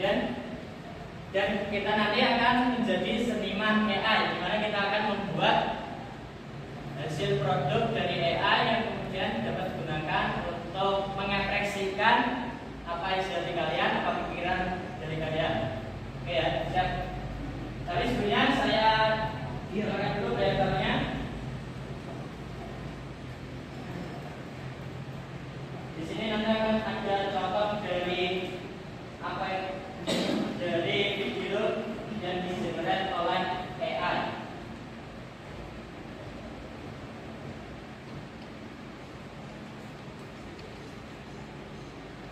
dan kita nanti akan menjadi seniman AI, di mana kita akan membuat hasil produk dari AI yang kemudian dapat digunakan untuk mengekspresikan apa isi hati kalian, apa pikiran dari kalian. Oke ya, siap. Tapi sebelumnya saya silakan dulu proyektornya. Di sini nanti akan ada contoh dari apa yang dari video yang digenerate oleh AI.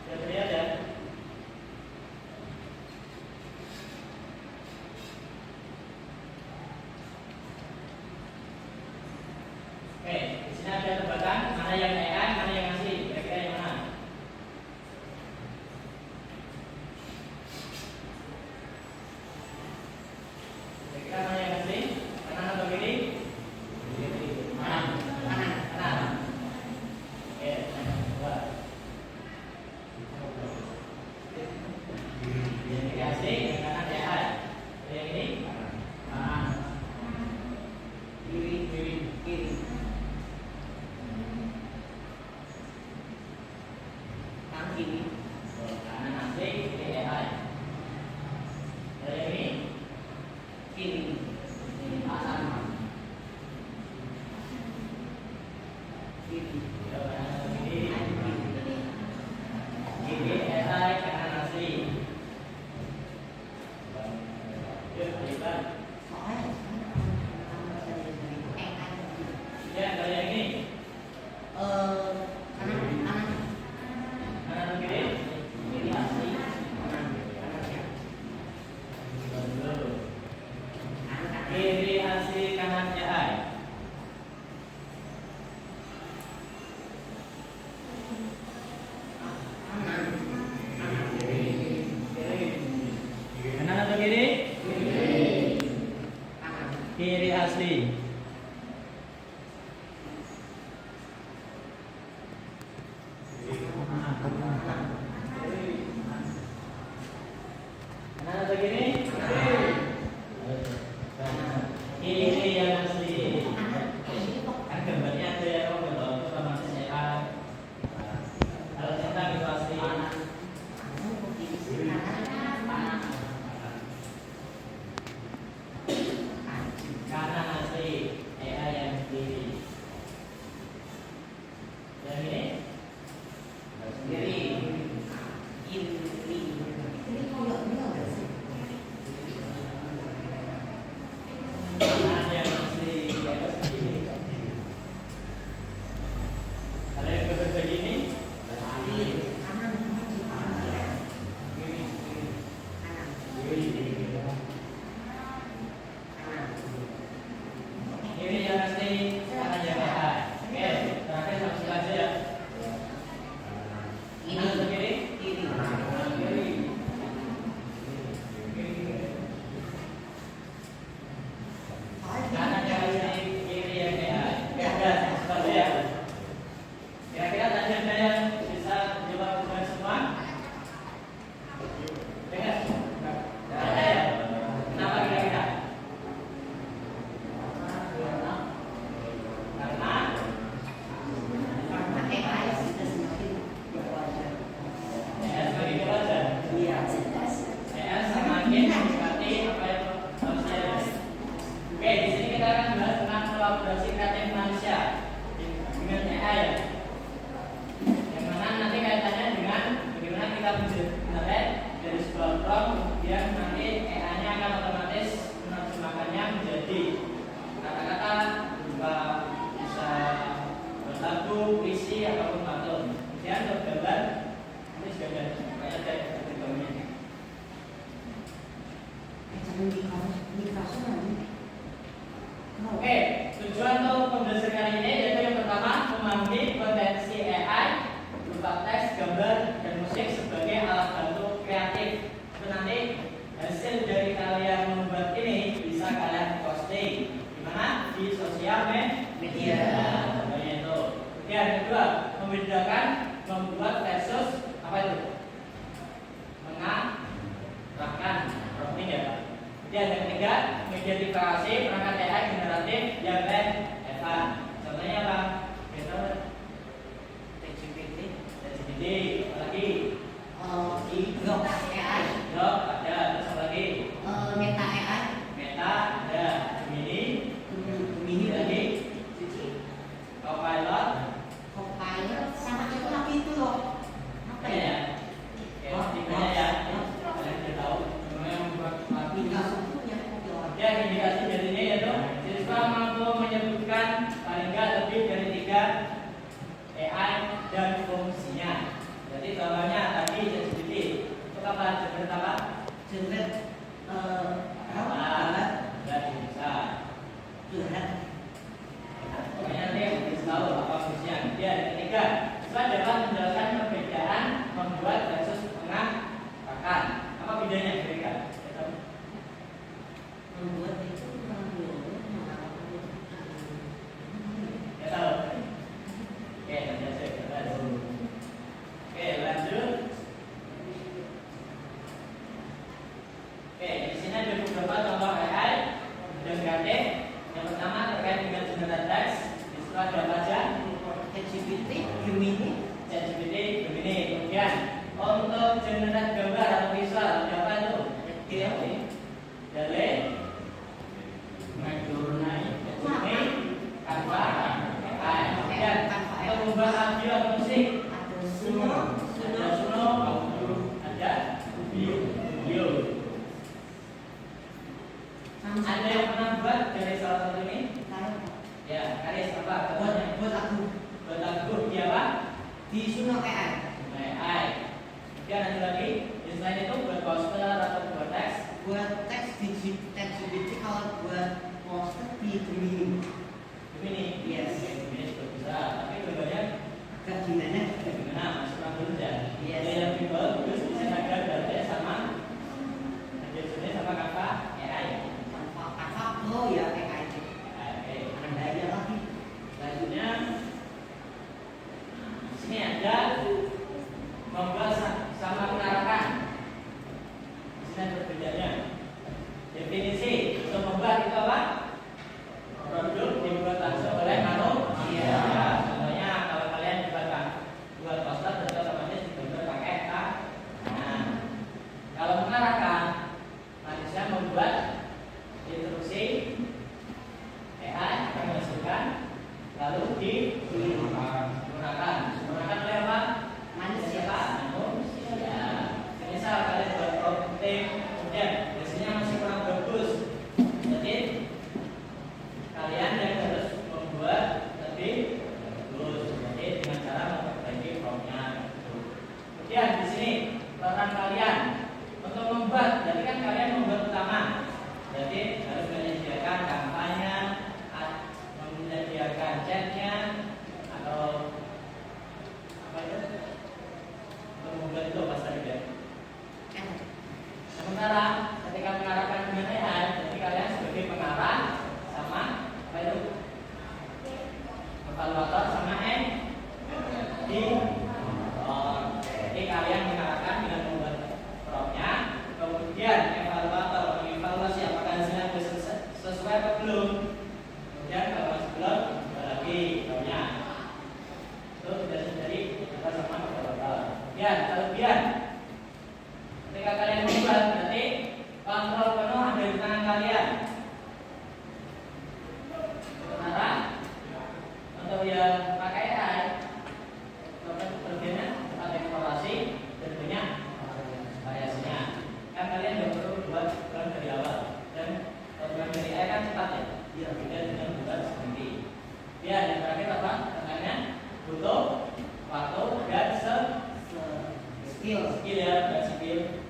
Sudah terlihat ya? Oke, di sini ada tebatan mana yang AI, mana yang asli. Kira-kira yang mana? Kira-kira mana yang asli? Kanan atau kiri? Kanan. Kanan. Oke, dua. Yang kiri asli, yang kanan AI. Yang ini? Kanan. Kiri. Kiri. Kanan asli, kiri AI. Yang ini? Kiri. Kanan. Kiri. Kiri AI, kanan asli. Yuk, lihat. Ya, kalau yang ini? Kanan atau kiri? Kiri asli. Kiri asli, kanan AI. Kanan atau kiri? Kiri asli. Kanan atau kiri? Kiri yang asli. Kan gambarnya ada ya, kalau betul itu otomatis AI. Kalau centang itu asli. Kanan asli, AI yang kiri. Yang ini? Kiri. Kanan yang asli, di atas kiri. Ada yang berbeda begini? Kiri yang asli, kanan yang AI. Oke, terakhir sama saja ya. Kanan atau kiri? Kiri. Kanan yang asli, kiri yang AI. Oke, udah seperti ya. Kira-kira tadi ada yang bisa menjawab dengan semua? Dengar? Tidak ada ya? Kenapa kira-kira? Karena sebagai pelajar. Semakin mendekati apa yang manusia ada. Oke, di sini kita akan bahas tentang kolaborasi kreatif manusia dengan AI ya. Yang mana nanti kaitannya dengan bagaimana kita mengenerate dari sebuah prompt, kemudian nanti AI-nya akan otomatis menerjemahkannya menjadi kata-kata berupa bisa lagu, puisi ataupun patung. Kemudian untuk gambar ini juga ada gambarnya. Oke, tujuan untuk pembelajaran kali ini yaitu yang pertama memahami potensi AI berupa teks, gambar, dan musik sebagai alat bantu kreatif. Itu nanti hasil dari kalian membuat ini bisa kalian posting di mana? Di sosial media. Contohnya itu. Yang kedua, membedakan membuat versus apa itu? ketiga, mengidentifikasi perangkat AI generatif yang relevan. Contohnya apa? Kita ChatGPT, ChatGPT, lagi di Grok AI, Grok ada, terus apa lagi? Meta AI, Meta ada, Gemini, Gemini lagi, Copilot, Copilot, sama itu lagi itu loh. Apa ya? ya? Oke, tipenya ya. Kalian sudah tahu. Namanya membuat Aplikasi punya Copilot. ya, indikasi jadinya yaitu siswa mampu menyebutkan paling nggak lebih dari 3 AI dan fungsinya. Jadi contohnya tadi ChatGPT itu apa? Generate apa? Generate Nggak bisa. generate Pokoknya nanti harus tahu apa fungsinya. Ya, yang ketiga, siswa dapat menjelaskan perbedaan membuat versus mengatakan. Apa bedanya kira-kira? membuat itu Ya tahu. Oke, nanti saya coba. Oke, lanjut. Oke, di sini ada beberapa contoh AI generatif. Yang pertama terkait dengan generate text. Di situ ada apa aja? ChatGPT, Gemini, ChatGPT, Gemini. Kemudian untuk generate gambar atau visual ada apa itu? Dale, Midjourney, Canva, AI. Kemudian untuk membuat audio atau musik ada ada Suno, Suno, ada video. Ada yang pernah buat dari salah satu ini? Ya, Karis apa? Contohnya? buat aku Buat lagu, dia apa? di Suno AI, AI. Kemudian ada lagi, di selain itu buat poster atau buat teks. buat teks di ChatGPT, kalau buat poster di Gemini. Gemini, Yes. Gemini juga bisa. Tapi gambarnya Agak gimana? gimana? Masih kurang dulu ya. Yes. Jadi yang lebih bagus bisa ada gambarnya sama. Jenisnya sama Canva AI. Apa Pro ya AI itu. Oke. Ada aja lagi. Selanjutnya, sini ada membuat sama mengarahkan. Di sini ada perbedaannya. Definisi untuk membuat itu apa? Produk dibuat langsung oleh manusia. Ya, contohnya kalau kalian buat poster, tentu otomatis digambar pakai tangan. Kalau mengarahkan, manusia membuat instruksi AI akan menghasilkan lalu digunakan oleh apa? Manusia. Manusia. Misal kalian buat prototipe, kemudian hasilnya masih kurang bagus, jadi kalian yang harus membuat lebih bagus. Jadi dengan cara memperbaiki promnya. Kemudian di sini peran kalian untuk membuat, jadi kan kalian membuat utama. Jadi harus menyediakan kampanye, menyediakan chatnya atau apa itu untuk membuat itu apa saja. Sementara ketika mengarahkan dengan AI, jadi kalian sebagai pengarah sama apa itu evaluator sama jadi kalian mengarahkan dengan membuat promnya, kemudian evaluator mengevaluasi apakah hasilnya sesuai atau belum. Kemudian kalau masih belum, ada lagi promnya. Itu sudah jadi kita sama evaluator. Kemudian kelebihan ketika kalian membuat, berarti kontrol penuh ada di tangan kalian. Sementara untuk yang pakai AI, kelebihannya cepat eksplorasi dan banyak variasinya. Kan kalian nggak perlu buat program dari awal, dan program dari AI kan cepat ya. Dia beda dengan buat sendiri. Ya, yang terakhir apa? Katanya butuh waktu dan skill Skill. ya, dan skill.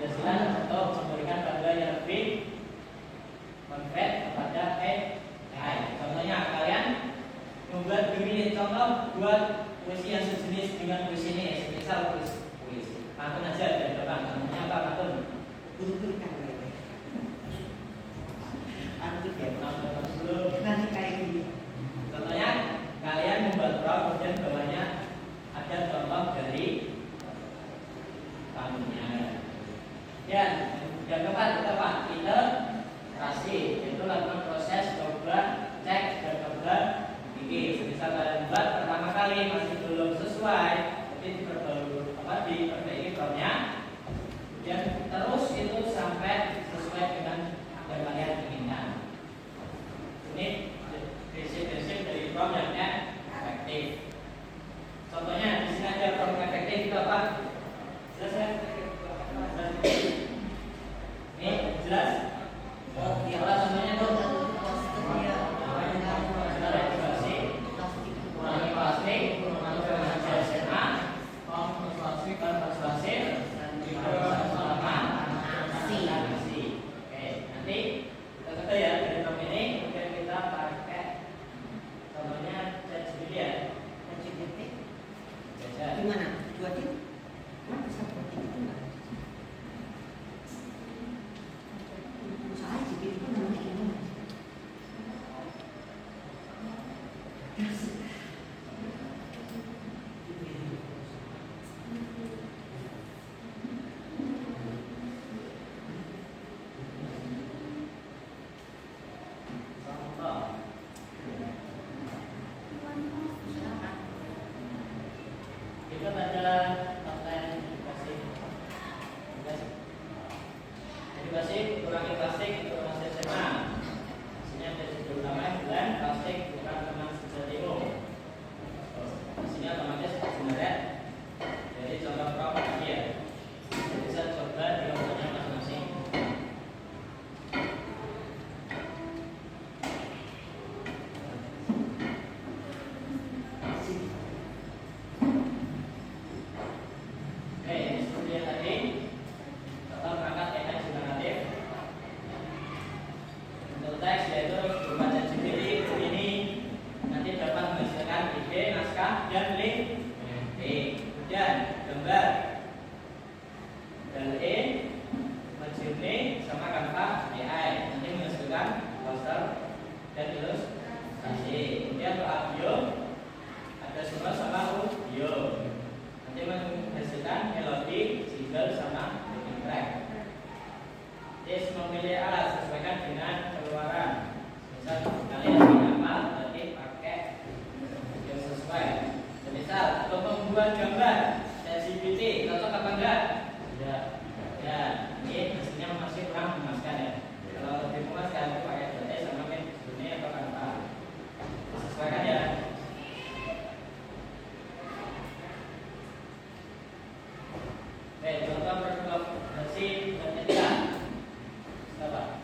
keberhasilan untuk memberikan bantuan yang lebih konkret kepada AI. Contohnya kalian membuat begini, contoh buat puisi yang sejenis dengan puisi ini, misal puisi pantun aja dari depan. Contohnya apa pantun? Tunturkan mereka. Pantun ya. Belum. Nanti kayak gini. Contohnya kalian membuat prompt, kemudian bawahnya ada contoh dari pantunnya. Dan yang keempat kita apa? Iterasi, itu lakukan proses coba, cek dan coba bikin. Misal kalian buat pertama kali masih belum sesuai, jadi diperbaiki prompt-nya. Kemudian terus itu sampai sesuai dengan yang kalian inginkan. Ini prinsip-prinsip dari prompt yang efektif. Contohnya di sini ada prompt efektif itu apa? Jelas ya? Ini jelas? Oh, ya. Apa contohnya tuh? Posternya Kurangi plastik, SMA, persuasif, sama nasi. Oke, nanti kita kata ya dari prompt ini kemudian kita pakai contohnya ChatGPT ya. LGBT. Jajan. Gimana? Buatin? Mana bisa buatin itu enggak? Soalnya GPT itu namanya ini. Contoh. Itu pada konten edukasi kurangi plastik untuk masa SMA. Sini ada judul utama bulan plastik bukan teman sejatimu. Di sini otomatis generate. Jadi contoh prompt tadi ya. Kita bisa coba di komputernya masing-masing. Oke, seperti yang tadi, contoh perangkat AI generatif untuk teks yaitu berupa ChatGPT ini nanti dapat menghasilkan ide, naskah, dan link. Kemudian gambar dari Midjourney sama Canva AI nanti menghasilkan poster dan ilustrasi. Kemudian untuk audio ada suara sama audio. Nanti menghasilkan melodi, jingle, sama backing track. Jadi memilih alat sesuaikan dengan keluaran. Misal kalian ingin apa, berarti pakai yang sesuai. Misal untuk membuat gambar ChatGPT, cocok apa enggak? Tidak. Ya, ini hasilnya masih kurang memuaskan ya. Kalau lebih memuaskan itu pakai Dotnet sama Midjourney atau Canva. Sesuaikan ya. Contoh berkolaborasi dan etika. Apa?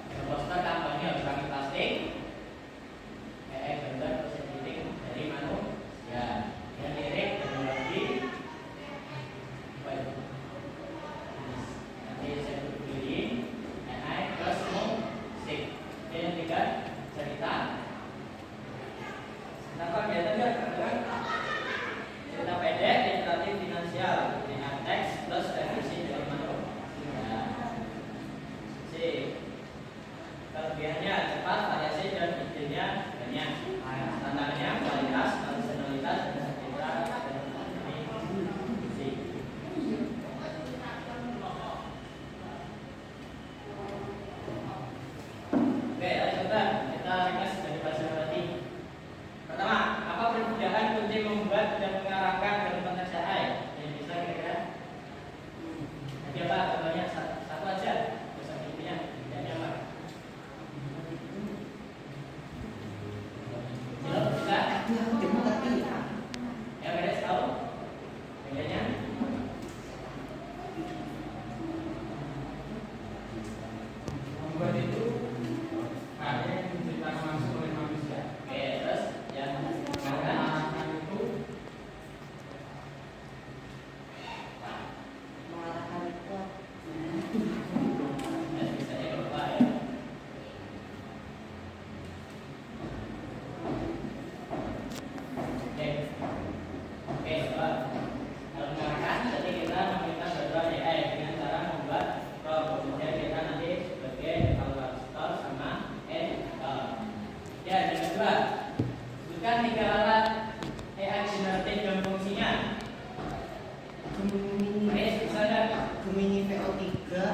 tiga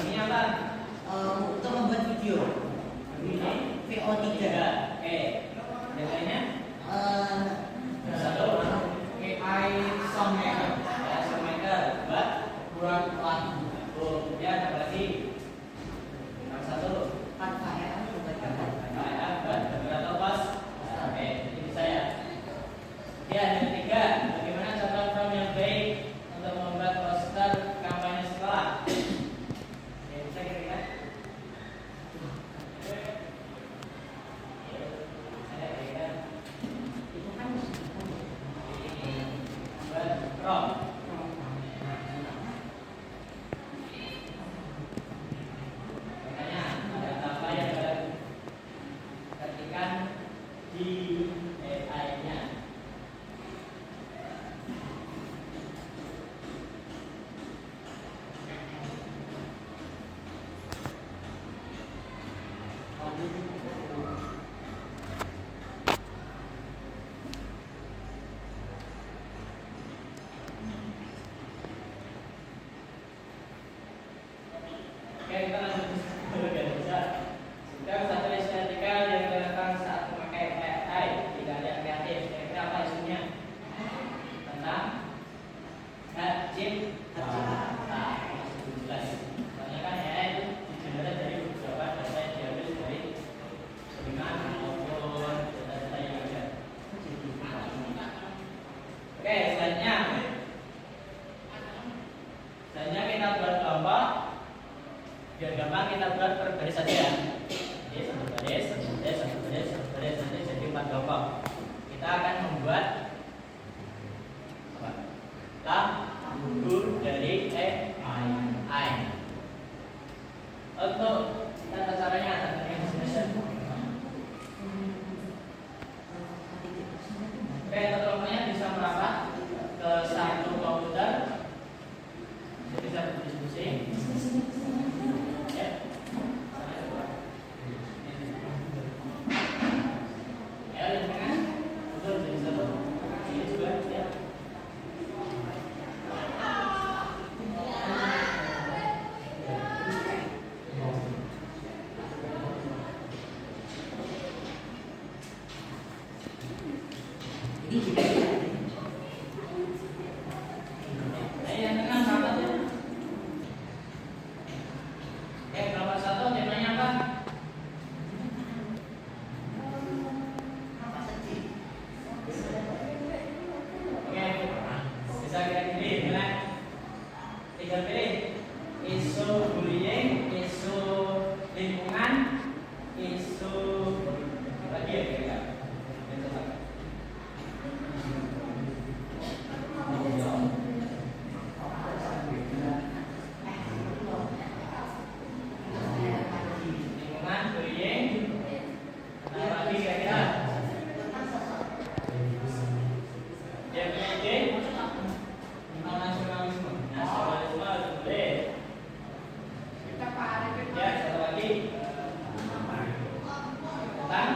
Ini apa? untuk membuat video. Ini VO3. Oke. Yang lainnya? Satu AI Songmaker. Ya, Songmaker. Dua. Buat one. Ya, ada lagi. Yang satu. Kanva Buat beberapa pos. Oke, ini bisa ya. Ya, yang ketiga, bagaimana contoh form yang baik untuk membuat poster kampanye sekolah? Ya, bisa kira-kira? Saya kira itu kan buat prom. Makanya ada apa yang ketikkan di AI-nya. Oke, kita lanjut bisa. Sedang satu isu etika yang relevan saat memakai AI di keadaan kreatif. Kira-kira apa isunya? Tentang chip jelas. Soalnya kan AI itu digenerate dari beberapa data yang diambil dari seniman maupun data-data yang ada. Oke, selanjutnya. Selanjutnya kita buat kelompok. Biar gampang kita buat per baris saja ya. Jadi satu baris, satu baris, satu baris, satu baris, nanti jadi 4 kelompok. Kita akan membuat lagu dari AI. Untuk tata caranya ada yang sebenarnya. Oke, kelompoknya bisa merapat ke satu komputer. Jadi bisa berdiskusi. Nomor satu temanya apa? Oke, bisa kita pilih, tinggal pilih isu bullying, isu lingkungan, isu apa lagi ya kira-kira? Lingkungan, bullying, apa lagi kira-kira? Yang punya ide tentang nasionalisme. Nasionalisme harus boleh. Ya, satu lagi tentang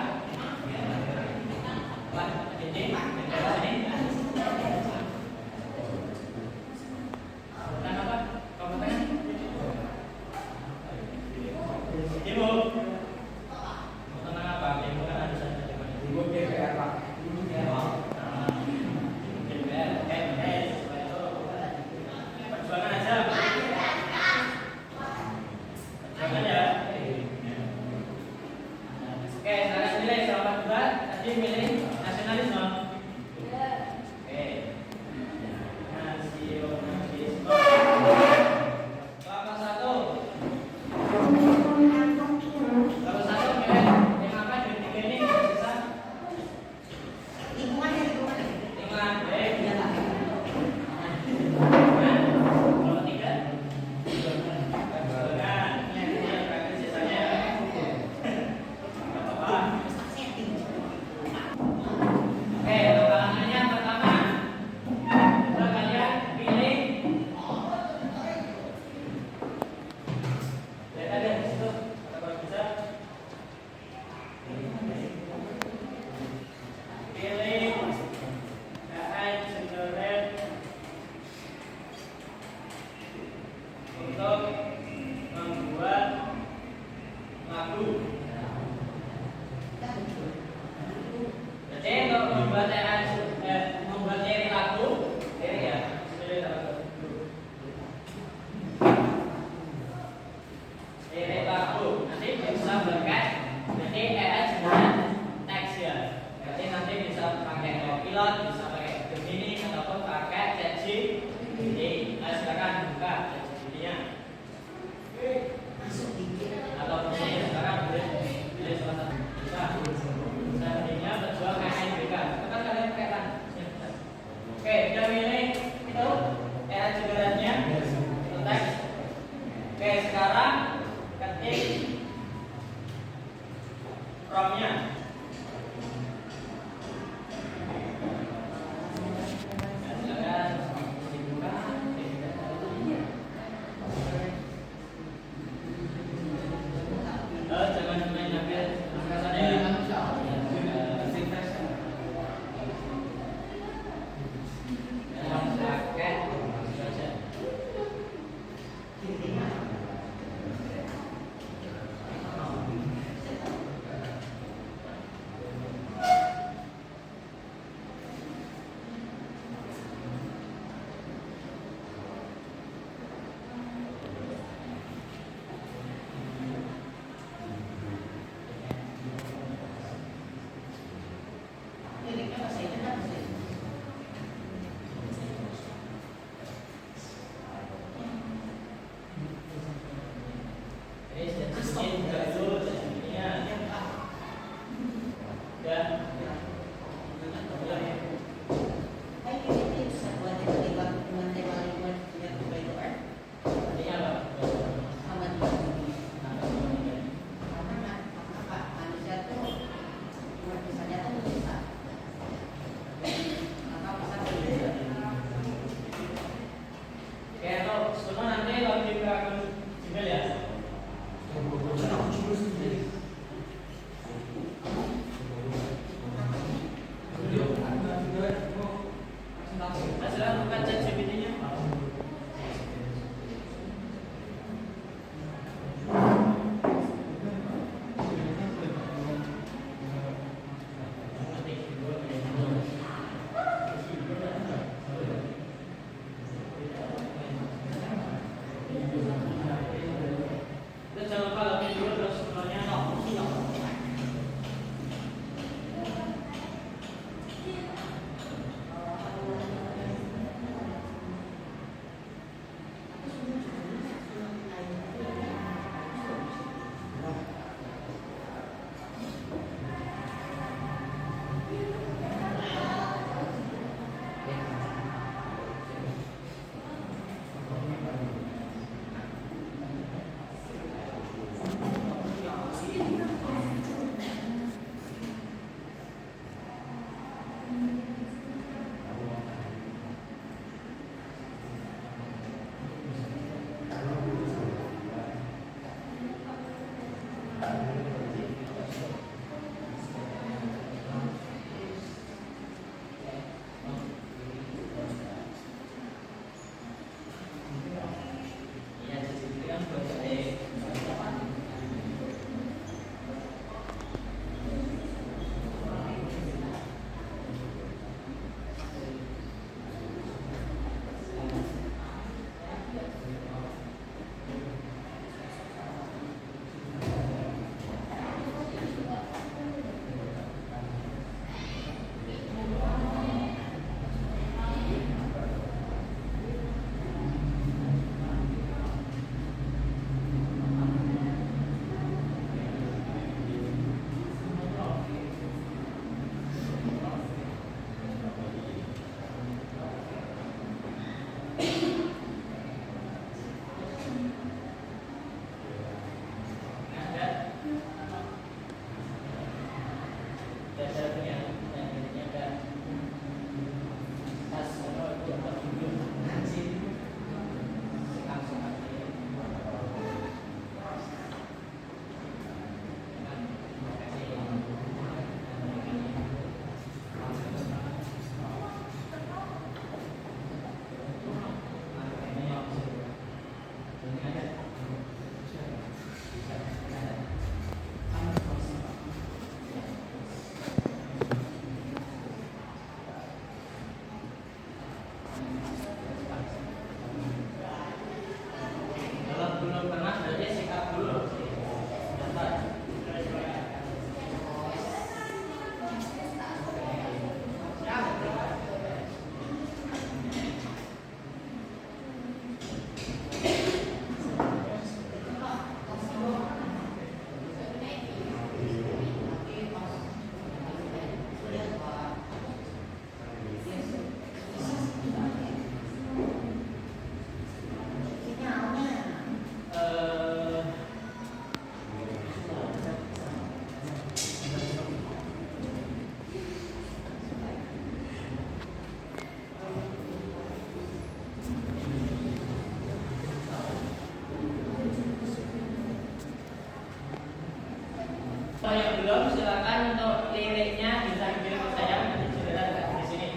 Kalau yang belum, silakan untuk liriknya bisa dikirim ke saya, nanti sudah ada di sini.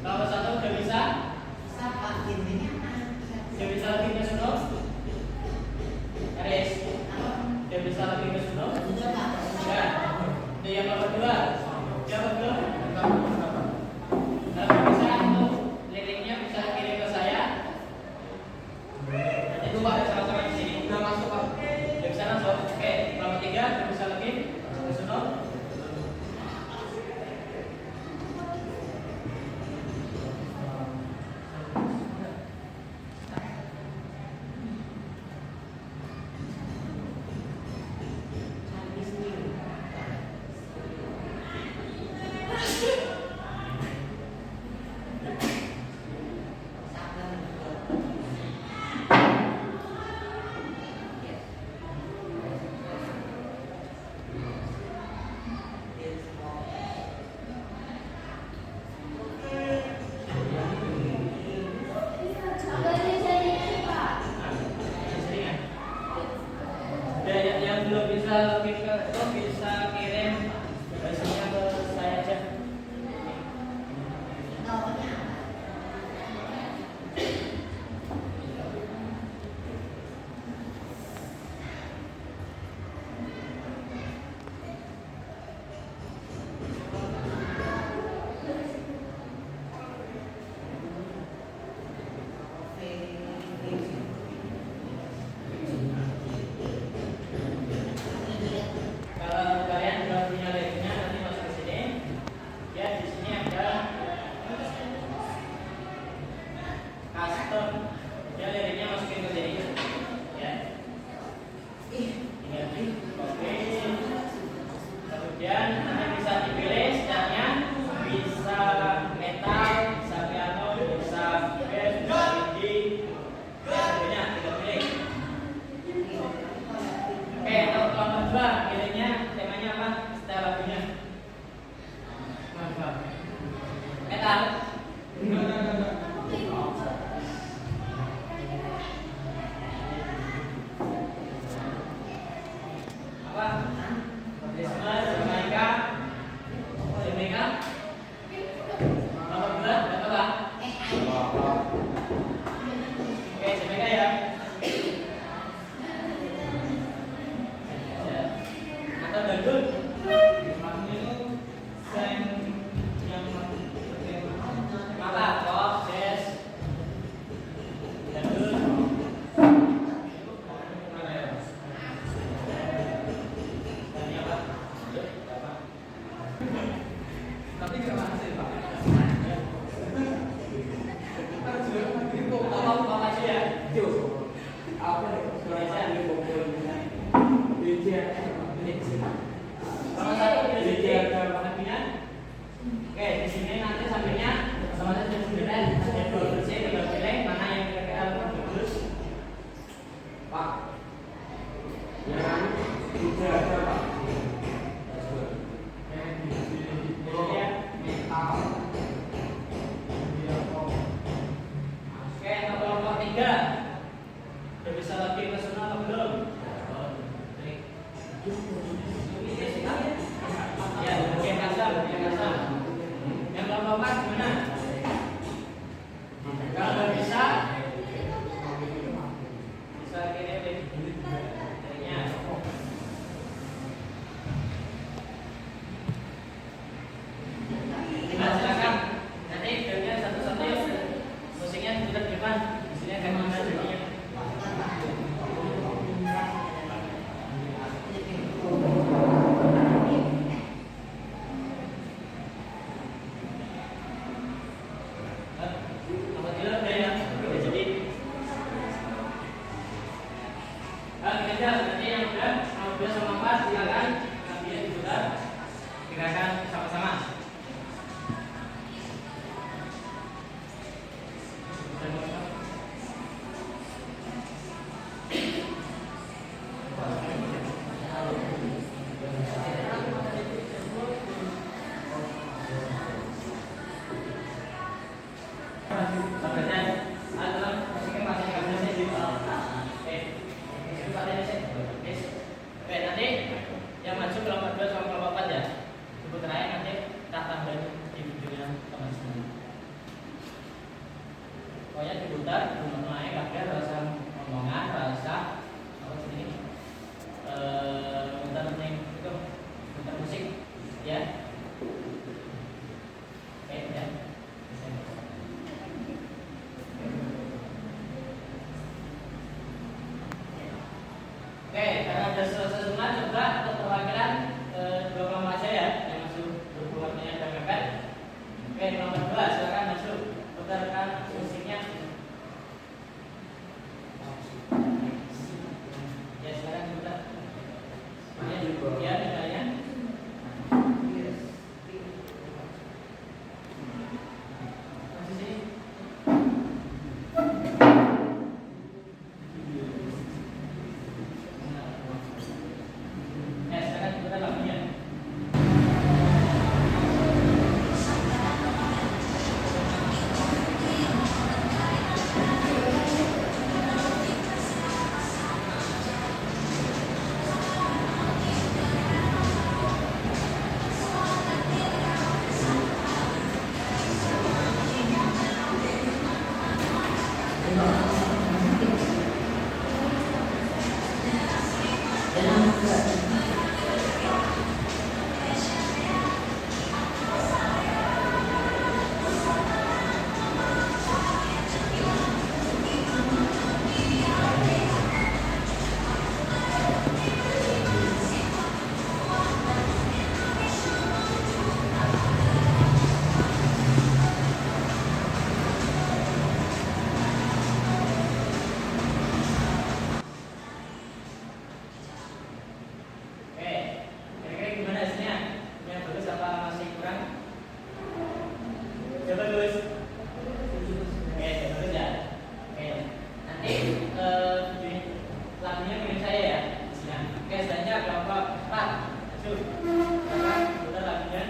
Kalau satu udah bisa? Siapa ini? Udah bisa lebih ke sono? Aris? Udah bisa lebih ke sono? Ya. Itu yang nomor 2. Jawab belum? Kalau bisa untuk liriknya bisa kirim ke saya. Nanti coba ada sama-sama di sini. Udah masuk Pak. Udah bisa langsung. Oke, nomor 3 udah bisa lebih ke sono. Yang belum bisa lebih ke itu bisa kirim hasilnya ke saya aja. Kalau kalian sudah punya liriknya nanti masuk ke sini. Ya di sini ada custom. Ya liriknya masukin ke sini. Ya. Tinggal di oke. Kemudian nanti bisa dipilih stylenya, bisa metal, bisa piano, bisa bass, bisa indie. Ya, semuanya tinggal pilih. Oke, untuk nomor 2 pilihnya temanya apa? Style lagunya. Mantap. Metal. Apa? Christmas, Jamaica. Jamaica. Nomor 2 apa Pak? Oke, Jamaica ya. Atau dangdut? Apa? Pop, jazz, dangdut. Dan ini apa? Tapi nggak masih Pak. Apa aja ya? Apa nih? Suara ini pokoknya. DJ Nomor 1 pilih DJ sendiri. ada Lagunya. Oke, di sini nanti sampingnya sama-sama sendirian ada 2 versi, tinggal pilih mana yang kira-kira lebih bagus. Pak. Yang DJ ada Pak. Ya. Metal. Oke, nomor 3. Udah bisa lagi ke sana atau belum? Ya, bagian kasar, bagian kasar. Yang nomor 4 gimana? Kalau nggak bisa kirim linknya. Nah, silakan. Nanti filmnya satu-satu yuk. Musiknya di depan. Di sini akan kita mulai kabeh rasa omongan, rasa apa sini bentar itu bentar musik ya. Oke ya. Oke, karena sudah selesai semua, coba untuk perwakilan dua kelompok aja ya yang masuk berbuatnya dan mepet. Oke, nomor 2 silakan masuk. Putarkan musiknya. Ya silakan putar. Ya, misalnya. Masih sini. Ya, silakan putar lagunya. Oke, kira-kira gimana hasilnya? Yang bagus apa masih kurang? Coba bagus. Oke, bagus ya. Oke, nanti lagunya pilih saya ya. Di sini. Oke, selanjutnya kelompok 4. Masuk. Silakan putar lagunya.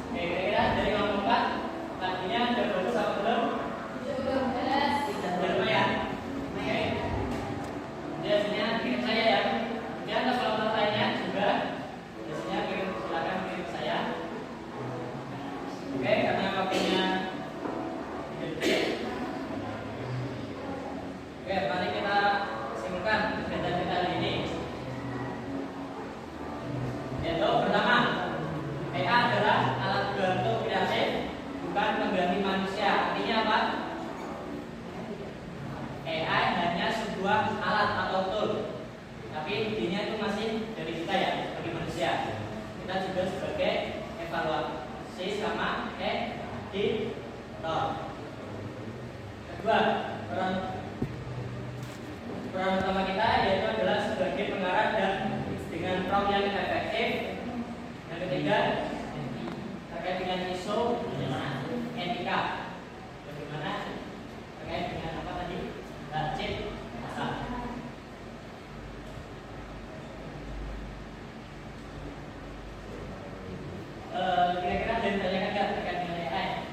Oke, kira-kira dari kelompok 4 lagunya udah bagus apa belum? Belum ya? Oke. Biasanya kirim saya ya. Kemudian untuk kelompok lainnya juga biasanya silakan kirim ke saya. Oke, karena waktunya detik. Oke, mari kita simpulkan kegiatan kita hari ini. Yaitu pertama, EA adalah alat bantu kreatif, bukan pengganti manusia. Artinya apa? AI hanya sebuah alat atau tool, tapi intinya itu masih dari kita ya, sebagai manusia. Kita juga sebagai evaluasi sama editor. Kedua, peran utama kita yaitu adalah sebagai pengarah dan dengan prompt yang efektif. Yang ketiga, terkait dengan isu etika. Bagaimana terkait dengan apa tadi? Cip asal. Kira-kira ada yang ditanyakan nggak terkait dengan AI?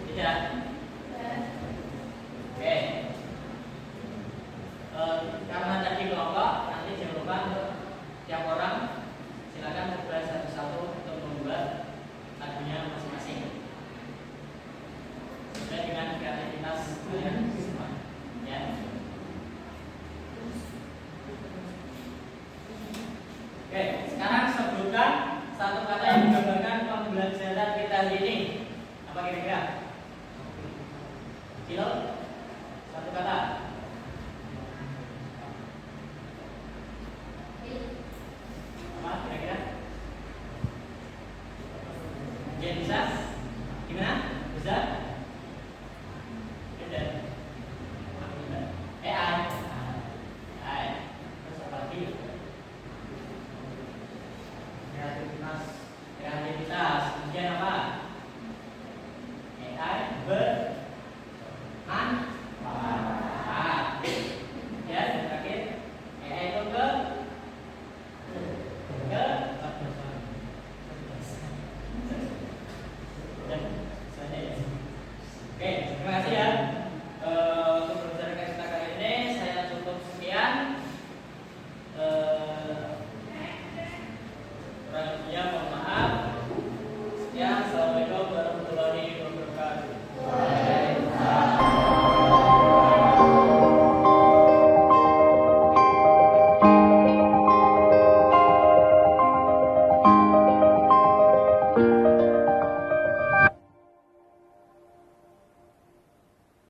Tidak. Oke. Karena tadi kelompok, nanti jangan lupa untuk tiap orang silakan bergerak satu-satu untuk membuat lagunya masing-masing. Gensa